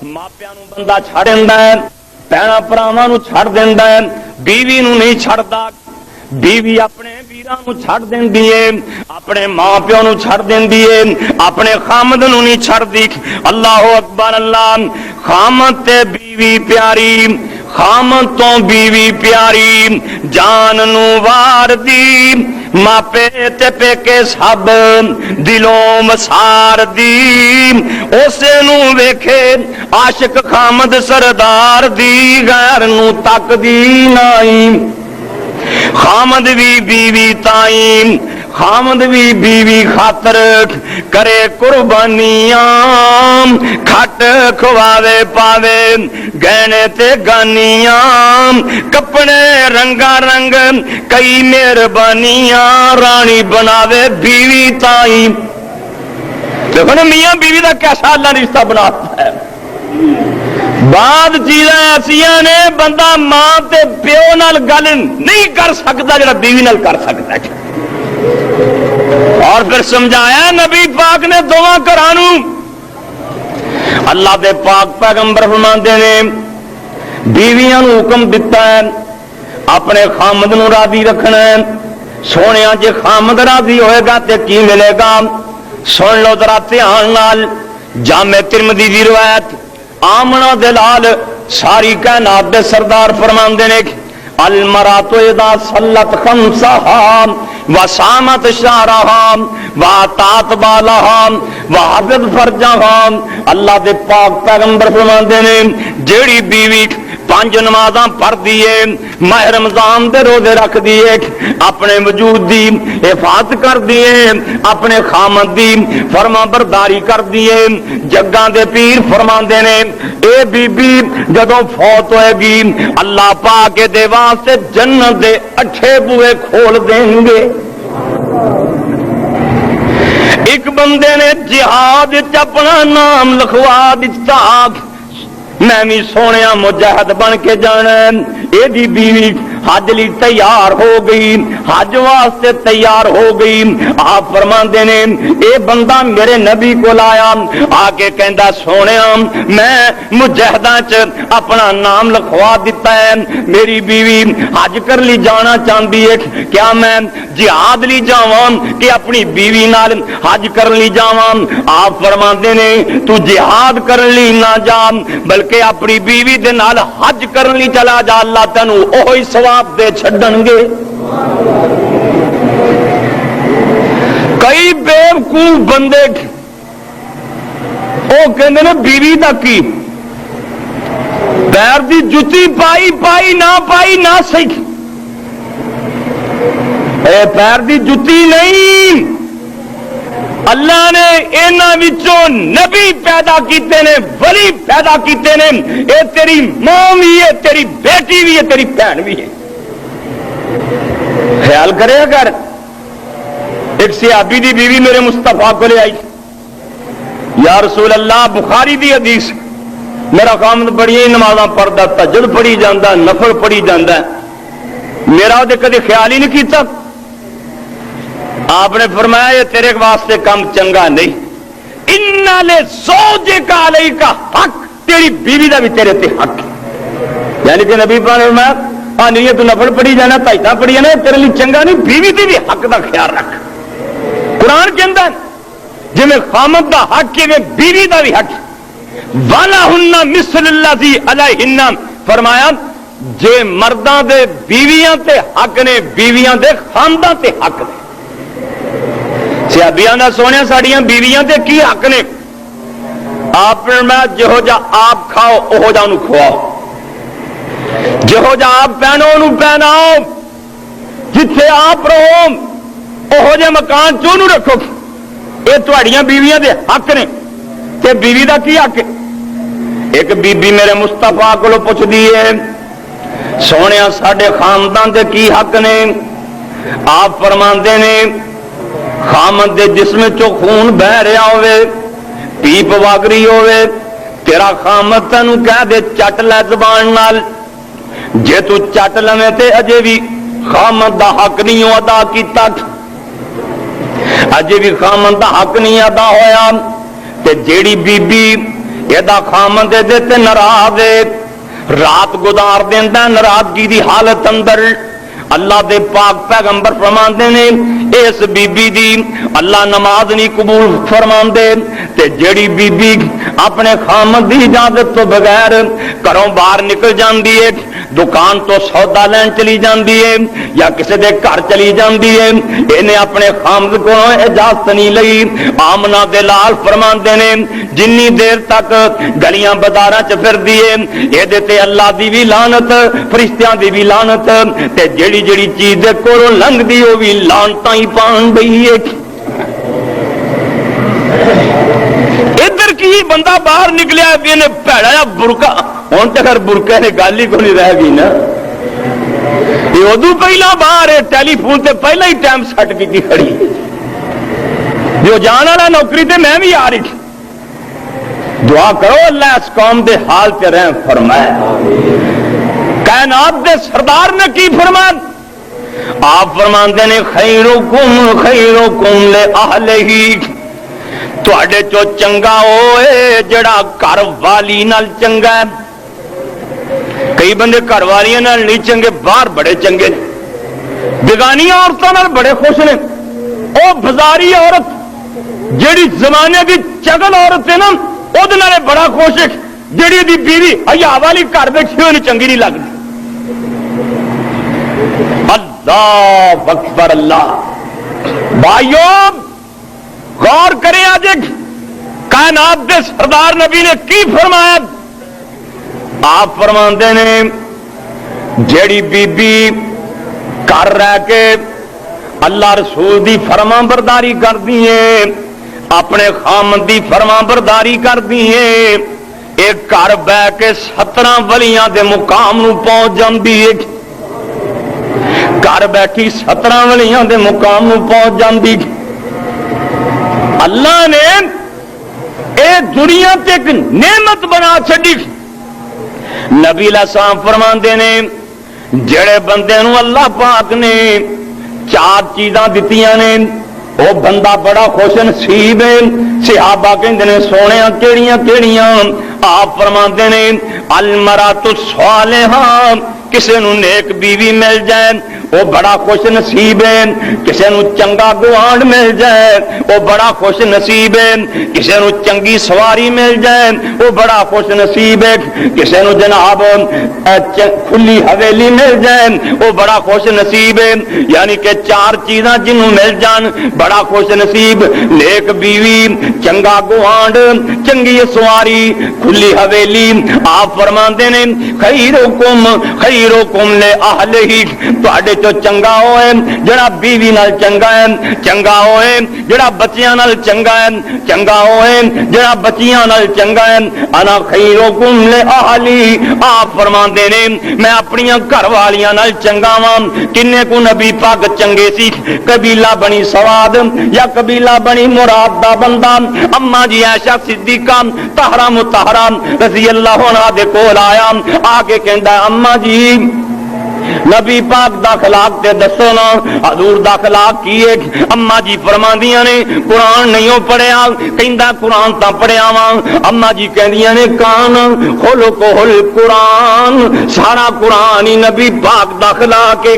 ਮਾਪਿਆਂ ਨੂੰ ਬੰਦਾ ਛੱਡ ਦਿੰਦਾ ਹੈ, ਭੈਣਾਂ ਭਰਾਵਾਂ ਨੂੰ ਛੱਡ ਦਿੰਦਾ ਹੈ, बीवी ਨੂੰ ਨਹੀਂ ਛੱਡਦਾ। बीवी अपने वीरां नूं छड़ देंदी है, अपने मां प्यो नूं छड़ देंदी है, अपने खामद नूं नहीं छड़दी। अल्लाह अकबर अल्लाह। खामद ते बीवी प्यारी, खामद तो बीवी प्यारी, जान नूं वार दी, मापे ते पेके सब दिलों मसार दी। उसे नूं वेखे आशिक खामद सरदार दी, गैर नूं तकदी नहीं। खामद भी बीवी ताईं, खामद भी बीवी खातर करे कुर्बानियां, खट खवावे पावे गहने ते गानियां, कपड़े रंगा रंग कई मेहरबानियां, रानी बनावे बीवी ताईं। देखो ना मियां बीवी का कैसा अल्लाह रिश्ता बनाता है। बाद चीज़ां ऐसियां ने बंदा मां ते प्यो नाल गल नहीं कर सकता जिहड़ा बीवी नाल कर सकता है। और फिर समझाया नबी पाक ने दोवां घरां नूं। अल्लाह दे पाक पैगंबर फरमांदे ने बीवियां नूं हुक्म दिता है अपने खामद नूं राजी रखना है। सोहणिया जे खामद राजी होएगा ते की मिलेगा? सुन लो जरा ध्यान नाल। जामे तिरमिज़ी दी रिवायत आमना दलाल सारी कायनात दे सरदार फरमांदे ने अल मरातो इदा सल्लत खमसहा व सामत शहरहा व तात बालहा व हफिज फरजहा। अल्लाह दे पाक पैगंबर फरमांदे ने जेड़ी बीवी 5 नमाज़ां पढ़दी है, माह रमजान दे रोजे रखदी है, अपने वजूद दी हिफाजत करदी है, अपने खामद दी फरमा बरदारी करदी है। जग्गां दे पीर फरमांदे ने ए बीबी जदों फौत होएगी अल्लाह पाक दे वास्ते जन्नत दे 8 बूहे खोल देंगे। एक बंदे ने जिहाद विच अपना नाम लिखवा दिता, मैं भी सोने मुजाहिद बन के जाना। एदी बीवी हज ली तैयार हो गई, हज वास्ते तैयार हो गई। आप फरमाते ने ए बंदा मेरे नबी को आया, आके कहता सोने मैं मुजाहिदां च अपना नाम लिखवा दिता है, मेरी बीवी हज कर ली जाना चाहती है, क्या मैं जिहाद ली जावां कि अपनी बीवी नाल हज कर ली जावां? आप फरमाते ने तू जिहाद कर ली ना जा, बल्कि अपनी बीवी दे नाल हज कर ली चला जा, अल्लाह तैनू ओही सवाब दे छड्डणगे। कई बेवकूफ बंदे ओ कहंदे ने बीवी दा की, पैर दी जुत्ती पाई पाई ना सही, ए पैर दी जुत्ती नहीं। अल्लाह ने इन्हां विचों नबी पैदा कीते ने, वली पैदा कीते ने। ये तेरी मां भी है, तेरी बेटी भी है, तेरी भैन भी है। ख्याल करे अगर एक सहाबी दी बीवी मेरे मुस्तफा को ले आई, या रसूल अल्लाह, बुखारी दी हदीस, मेरा खामद बड़ियां ही नमाज़ां पढ़दा, तहज्जुद पढ़ी जांदा, नफल पढ़ी जांदा, मेरा उहदे कदे ख्याल ही नहीं कीता। आपने फरमाया ये तेरे वास्ते काम चंगा नहीं। इन्ना ले ज़ौजे का अलैका हक, तेरी बीवी का भी तेरे ते हक। यानी कि नबी पाक ने फरमाया हाँ नहीं तू नफल पढ़ी जाना, ताइता पढ़ी जाना, तेरे लिए चंगा नहीं, बीवी के भी हक का ख्याल रख। कुरान के अंदर जिवें खामद का हक है बीवी का भी हक। वाला हुन्ना मिसलल्लाज़ी अलैहिन्ना, फरमाया जे मर्दां दे बीवियां ते हक ने, बीवियां दे खामदां ते हक ने। सहाबियां दा सोने साड़ियां बीवियां ते की हक ने? आप मैं जिहो जा आप खाओ ओहो जा उन्हें खुआओ, जिहो जा आप पहनो उन्हें पहनाओ, जिथे आप रहो ओहो जे मकान च उन्हें रखो। ये तुहाड़ियां बीवियां दे हक ने। ते बीवी दा की हक? एक बीबी मेरे मुस्तफा को पुछदी है सोने साडे खानदान दे की हक ने? आप फरमांदे ने खामद दे जिस्म चो खून बह रहा होवे, पीप वग रही होवे, तेरा खामद तेनू कह दे चट लै जबान नाल, जे तू चट लवे ते अजे भी खामद दा हक नहीं अदा कीता, अजे भी खामद दा हक नहीं अदा होया। ते जेड़ी बीबी ਇਹਦਾ ਖਾਮਦ ਇਹਦੇ ਤੇ ਨਾਰਾਜ਼ ਏ, रात गुजार देंदा नाराजगी दी हालत अंदर। अल्लाह दे पाक पैगंबर फरमांदे ने इस बीबी दी अल्लाह नमाज नहीं कबूल फरमांदे ते जेड़ी बीबी अपने खामद दी इजाजत तो बगैर घरों बाहर निकल जाती है, दुकान तो सौदा लैन चली जाती है या किसी के घर चली जाती है, इन्हें अपने खामद को इजाजत नहीं लई। आमना दे लाल फरमांदे ने जिन्नी देर तक गलियां बाजारां च फिरदी है इहदे ते अल्लाह दी भी लानत, फरिश्तियां दी भी लानत, ते जेड़ी जेड़ी चीज दे कोलों लंघदी ओ भी लानतां ही पाण गई है। इधर की बंदा बाहर निकलिया इन्हें भैड़ा जा बुरका, हुण ते खैर बुरके ने गल ही कोई नहीं रह गई ना, ये उदू पहला बाहर है टेलीफोन ते पहला ही टाइम सट की खड़ी जो जान वाला नौकरी ते मैं भी आ रही। दुआ करो अल्लाह इस कौम दे हाल च रह फरमाए। कायनात दे सरदार ने की फरमाया, आप फरमाते ने खैरुकुम ले अहलिही, तुहाडे चो चंगा होए जड़ा घर वाली नाल चंगा है। कई बंदे घर वालियां नाल नहीं चंगे, बाहर बड़े चंगे ने, बेगानियां औरतां नाल बड़े खुश ने। ओ बाजारी औरत जेड़ी जमाने की चगल औरत है ना ਉਹਦੇ ਨਾਲੇ बड़ा खुश है, जेड़ी दी बीवी हया वाली घर बैठी होनी चंगी नहीं लगती। अल्लाह अकबर। अल्लाह भाइयों गौर करें, आज कायनात दे सरदार नबी ने की फरमाया। आप फरमाते ने जेड़ी बीबी घर रह के अल्लाह रसूल दी फरमा बरदारी करती है, अपने खामद दी फरमा बरदारी करती है, एक घर बह के 17 वलियां दे मुकाम नूं पहुंच जाती है। घर बैठी 17 वलियां दे मुकाम नूं पहुंच जाती। अल्लाह ने ये दुनिया ते एक नेमत बना छड़ी। नबी अलैहिस्सलाम फरमांदे ने जेड़े बंदे नूं अल्लाह पाक ने 4 चीजां दित्तियां ने वो बंदा बड़ा खुश नसीब है। सहाबा कहते ने सोने केड़ियां केड़ियां? आप फरमाते ने अल मरातु सालिहा, किसी नूं नेक बीवी मिल जाए वो बड़ा खुश नसीब है। किसी नूं चंगा गुआंढ मिल जाए वो बड़ा खुश नसीब है। किसी नूं चंगी सवारी मिल जाए वो बड़ा खुश नसीब है। किसी नूं जनाब खुली हवेली मिल जाए वो बड़ा खुश नसीब है। यानी कि 4 चीज़ां जिन्हों मिल जान बड़ा खुश नसीब। नेक बीवी, चंगा गुआंढ, चंगी सवारी, खुली हवेली। आप फरमाते ने खैरुकुम ले अहलिही, तुहाडे चो चंगा होए जड़ा बीवी नाल चंगा है, चंगा होए जड़ा बच्चियां नाल चंगा है, चंगा होए जड़ा बच्चियां नाल चंगा है। अना खैरुकुम ले अहली, आप फरमाते ने मैं अपनी घर वालियां नाल चंगा वां। किन्ने को नबी पाक चंगे सी, कबीला बनी सवाद या कबीला बनी मुराद दा बंदा। अम्मा जी आयशा सिद्दीका तहरा मुतहरा रज़ी अल्लाह अन्हा दे कोल आया, आके कहंदा अम्मा जी नबी पाक दा खिलाफ ते दसो ना, हजूर दा खिलाफ की है? अम्मा जी फरमांदियां ने कुरान नहीं हो पढ़िया, कहंदा कुरान तां पढ़िया वा। अम्मा जी कहंदियां ने कान खोलो कोहल कुरान, सारा कुरान ही नबी पाक दा खिलाफ के।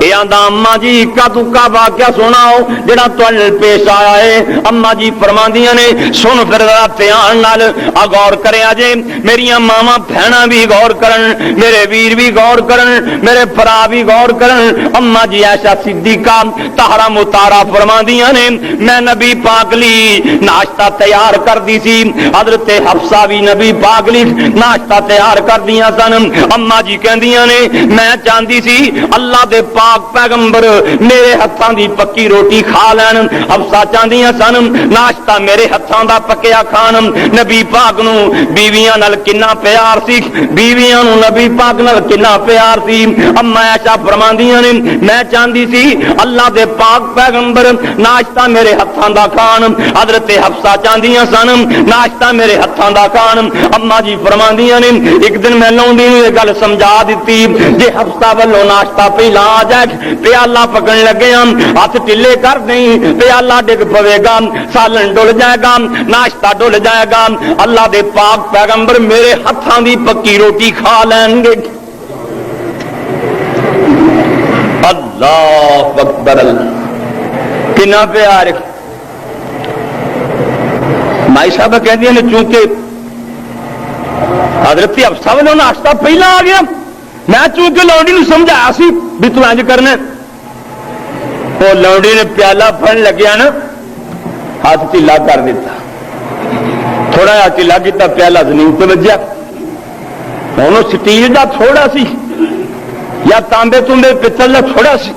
अम्मा जी इक्का तुक्का वाक्या सुनाओ जेड़ा तुहाडे पेश आया है। अम्मा जी फरमांदियां ने सुन फिर ध्यान नाल गौर करिया जे, मेरिया मावां भैणां भी गौर करन, मेरे वीर भी गौर करन, मेरे भरा भी गौर करन। अम्मा जी आयशा सिद्दीका तहरा मुतारा फरमांदियां ने मैं नबी पाक लई नाश्ता तैयार करदी सी, हजरत हफ्सा भी नबी पाक लई नाश्ता तैयार करदियां सन। अम्मा जी कहंदियां ने मैं चाहती सी अल्लाह दे पाक पैगंबर मेरे हत्थां दी पक्की रोटी खा लैन। हफ्सा चाहदियां सन नाश्ता मेरे हत्थां दा पक्या खान। नबी पाक नूं बीवियां नाल किन्ना प्यार सी, बीवियां नूं नबी पाक नाल किन्ना प्यार सी। अम्मा आयशा फरमांदियां ने मैं चाहती सी अल्लाह दे पाक पैगंबर नाश्ता मेरे हत्थां दा खान। हजरत हफ्सा चाहदियां सन नाश्ता मेरे हत्थां दा खान। अम्मा जी फरमांदियां ने एक दिन मैं लौंदी नूं इह गल समझा दित्ती, जे हफ्सा वल्लों नाश्ता पहला آ جائے پیالہ پکڑ لگے ہاتھ ٹلے کر دیں پیالہ ڈگ پوے گا سالن ڈل جائے گا ناشتہ ڈل جائے گا اللہ دے پاک پیغمبر میرے ہاتھاں دی پکی روٹی کھا لین گے اللہ اکبر کنا پیار مائی صاحب کہہ ہیں چونکہ حضرت افسا والوں ناشتہ پہلا آ گیا میں چونکہ لونڈی نے سمجھایا سی بھی تو انج کرنا وہ لونڈی نے پیالہ پھڑ لگیا نا ہاتھ ٹھیلا کر دیتا تھوڑا جہا ٹھیلا کیتا پیالہ زمین پہ بجیا ہوں سٹیل کا تھوڑا سی یا تانبے تمبے پتل کا تھوڑا سی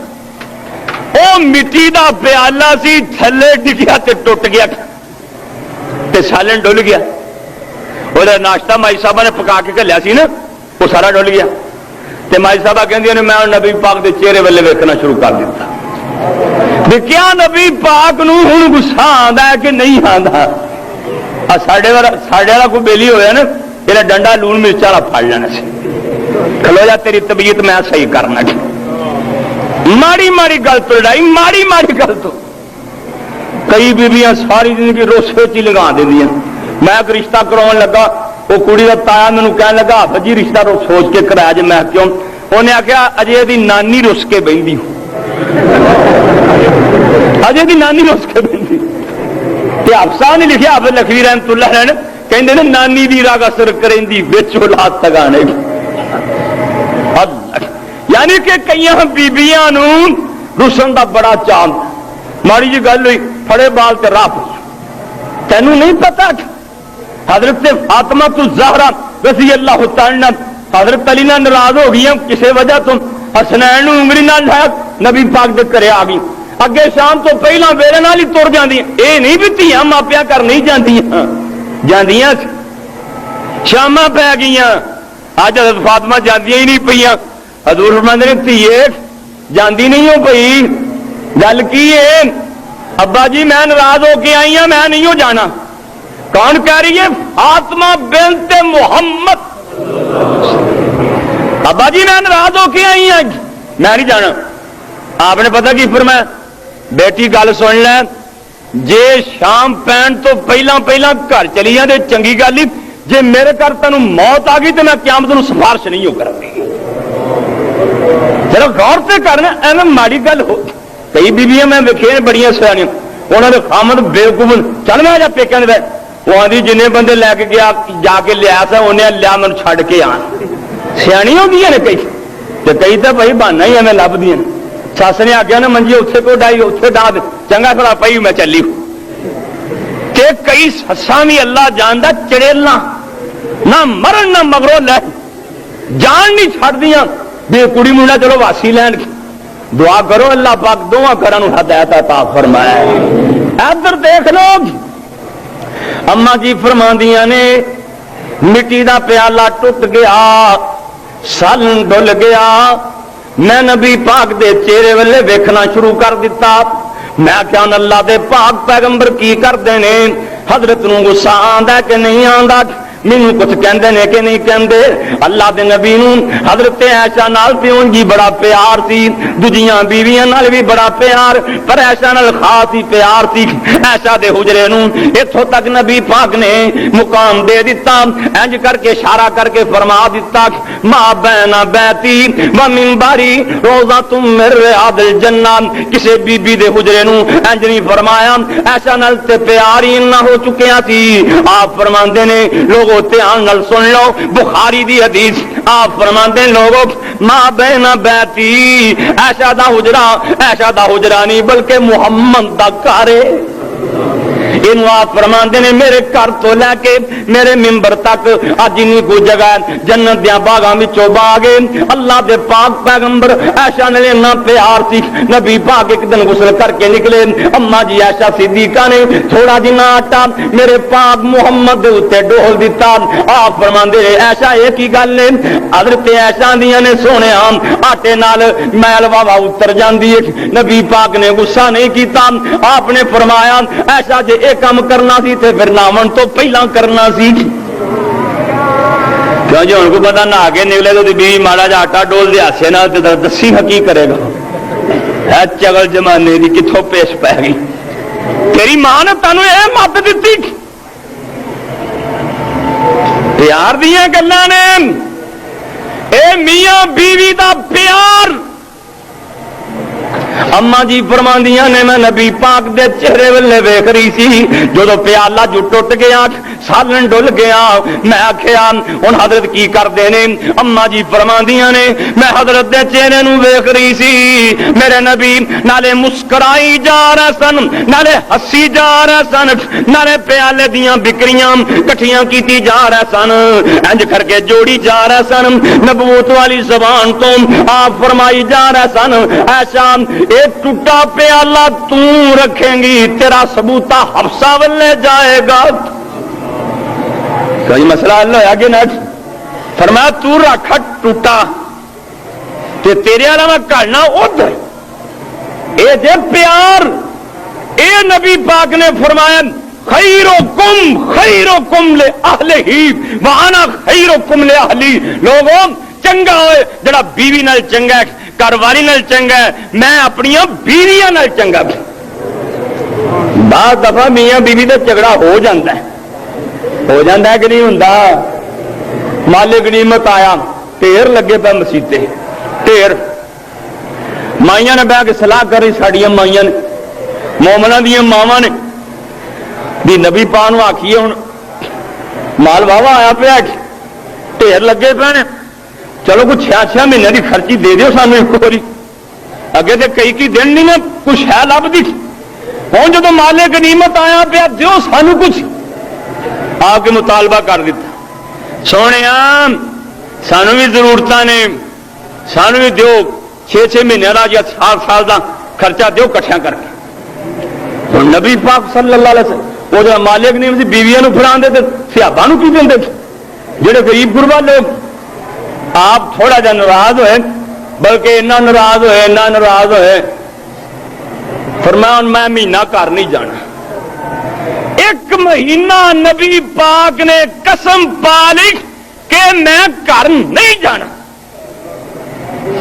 وہ مٹی کا پیالہ سی تھلے ڈگیا تے ٹوٹ گیا تے سالن ڈل گیا وہ ناشتہ مائی صاحب نے پکا کے گھلیا سی نا وہ سارا ڈل گیا تے مائی صاحب کہندی نے میں نبی پاک دے چہرے والے ویکھنا شروع کر دیتا کیا نبی پاک نو ہن غصہ آندا ہے کہ نہیں آندا ساڈے والا کوئی بیلی ہویا نا یہ ڈنڈا لون مرچ والا پھڑ لینا سی کھلو جا تیری طبیعت میں صحیح کرنا ماڑی ماڑی گل تو لڑائی ماڑی ماڑی گل تو کئی بیبیاں ساری زندگی روسے چ لگا دیا میں ایک رشتہ کراؤن لگا وہ کڑی کا تایا مینوں کہن لگا بجی رشتہ سوچ کے کرایا جی میں کیوں انہیں آخیا اجے دی نانی رس کے بہندی اجے دی نانی رس کے بہندی افسا نے لکھا آپ لکھوی رحمت اللہ رہن کہندے نے نانی دی راگ اثر کریں بچ اولاد تگانے یعنی کہ کئی بیبیاں رسن دا بڑا چاند ماڑی جی گل ہوئی پھڑے بال تے راہ تینوں نہیں پتا حضرت فاطمہ الزہرا رضی اللہ تعالی حضرت علی نال ناراض ہو گئی کسی وجہ تو حسنین انگلی نال لایا نبی پاک دے گھر آ گئی اگے شام تو پہلا ویلے نال ہی تر جاندی اے نہیں بھی دھیاں ماپیاں کر نہیں جاندیاں جاندیاں شاماں پی گئیاں اج حضرت فاطمہ جاندیاں ہی نہیں پئیاں حضور فرماندے نے دھیے جاندی نہیں ہو پئی گل کی ہے ابا جی میں ناراض ہو کے آئی ہوں میں نہیں ہو جانا کون کہہ رہی ہے فاطمہ بنت محمد ابا جی میں ناراض ہو کے آئی ہوں میں نہیں جانا آپ نے پتا کی فرمایا بیٹی گل سن لے جے شام پہن تو پہلا گھر چلی جائے چنگی گل ہی جے میرے گھر تینوں موت آ گئی تو میں قیامت نوں سفارش نہیں ہو کر چلو غور سے کرنا ایویں ماڑی گل ہو کئی بیبیاں میں ویکھے بڑی سیاح انہوں نے خامد بےوقوف چل میں جا پیکے دے وہ آدھی جن بندے لے کے گیا جا کے لیا سا انہیں لیا میں چھڈ کے آن سیاح ہوتی ہیں کئی تو بھائی بہانا ہی ہمیں لب دیا سس نے آگیا نا منجی اتنے کو ڈائی اتنے ڈا دے چنگا پھر پی میں چلی کہ کئی سساں بھی اللہ جاندا چڑیلنا نہ مرن نہ مگروں لے جان نہیں چھڈ دیا بھی کڑی منڈا چلو واسی لین دعا کرو اللہ پاک دونوں گھروں ہدایت عطا فرمائے ادھر دیکھ لو اما جی فرماندیاں نے مٹی دا پیالہ ٹوٹ گیا سالن ڈل گیا میں نبی پاک دے چہرے والے ویکھنا شروع کر دیتا میں کیا اللہ دے پاک پیغمبر کی کرتے ہیں حضرت نو غصہ آندا کہ نہیں آندا مینوں کچھ کہندے نے کہ نہیں کہندے اللہ دے نبی نوں حضرت عائشہ نال تے اونجی بڑا پیار سی دوجیاں بیویاں نال بھی بڑا پیار پر عائشہ نال خاص ہی پیار سی عائشہ دے حجرے نوں ایتھوں تک نبی پاک نے مقام دے دتا انج کر کے اشارہ کر کے فرما دتا ما بین بیتی و منبری روضۃ من ریاض الجنہ کسے بی بی دے حجرے نوں انج نہیں فرمایا عائشہ نال تے پیار ہی نہ ہو چکیا سی آپ فرماندے نے لوگوں دھیان نال سن لو بخاری دی حدیث آپ فرماندے لوگوں ما بین بیتی عائشہ دا حجرہ نہیں بلکہ محمد دا گھر ہے انہوں آپ فرماندے نے میرے گھر تو لے کے میرے ممبر تک اج نہیں کوئی جگہ جنت دیاں باغاں وچوں باغ اللہ دے پاک پیغمبر عائشہ نے اتنا پیار سی نبی پاک ایک دن غسل کر کے نکلے اما جی عائشہ صدیقہ نے تھوڑا جنا آٹا میرے پاک محمد دے اوتے ڈول دیتا آپ فرماندے عائشہ ایک ہی گل ہے حضرت عائشہ دیاں نے سونے آٹے نال میل واوا اتر جاندی ہے نبی پاک نے غصہ نہیں کیتا آپ نے فرمایا عائشہ جے ایک کام کرنا سی تے پھر ناون تو پہلا کرنا سی کیوں جی ہوں کو بندہ نہا کے نکلے تو بیوی ماڑا جا آٹا ڈول دے ہاسے نال تے دسی کی کرے گا؟ ہے چگل زمانے دی کتوں پیش پی گئی؟ تیری ماں نے تینوں یہ مت دیتی؟ پیار دیا گلاں نے، اے میاں بیوی دا پیار۔ اما جی فرماندیاں نے میں نبی پاک دے چہرے ولے ویکھ رہی سی، جدو پیالہ جو ٹوٹ گیا سالن ڈل گیا، میں آخیا ہن حضرت کی کردے نے؟ اما جی فرماندیاں نے میں حضرت دے چہرے نو ویکھ رہی سی، میرے نبی نالے مسکرائی جا رہے سن، نالے ہسی جا رہے سن، نالے پیالے دیاں بکریاں کٹھیاں کیتی جا رہے سن، انج کر کے جوڑی جا رہے سن، نبوت والی زبان تو آپ فرمائی جا رہے سن ایسا ایک ٹوٹا پیالہ تو رکھیں گی تیرا ثبوتہ حفصہ ولے جائے گا۔ کوئی مسئلہ حل ہویا کہ نہ؟ فرمایا تو رکھ ٹوٹا تے تیرے علاوہ کرنا ادھر، اے دے پیار۔ اے نبی پاک نے فرمایا خیرکم لأہلہ وانا خیرکم لأہلی۔ لوگوں چنگا ہوئے جڑا بیوی نال چنگا ہے، گھر والی نال چنگا ہے، میں اپنی بیویاں نال چنگا۔ بعض دفعہ میاں بیوی دا جھگڑا ہو جاتا ہے کہ نہیں ہوندا؟ مالک غنیمت آیا، ڈھیر لگے پہ مسیتے، ڈھیر مائیاں نے بہ کے سلاح کر رہی، ساڈیاں مائیاں نے مومناں دیاں ماواں نے بھی نبی پاک نوں آکھیے ہن مال واوا آیا پیا، ڈھیر لگے پے نے، چلو کوئی 6 مہینے کی خرچی دے دیو سانو ایک باری، اگے تو کئی دن نہیں نا کچھ ہے لبھی، ہوں جب مالے غنیمت آیا پیا دیو سانو کچھ، آپ کے مطالبہ کر دیتا، سونے سانو بھی ضرورت نے، سانو بھی دیو 6 مہینے کا یا 7 سال کا خرچہ دیو کٹھیا کر کے۔ نبی پاک صلی اللہ علیہ وسلم وہ جو مالک نہیں بیویاں فرا دے سیابا کی دیں جہے غریب غربا لوگ، آپ تھوڑا جا ناراض ہوئے، بلکہ اتنا ناراض ہوئے فرمایا میں مہینہ گھر نہیں جانا۔ 1 مہینہ نبی پاک نے قسم پا لی کہ میں گھر نہیں جانا۔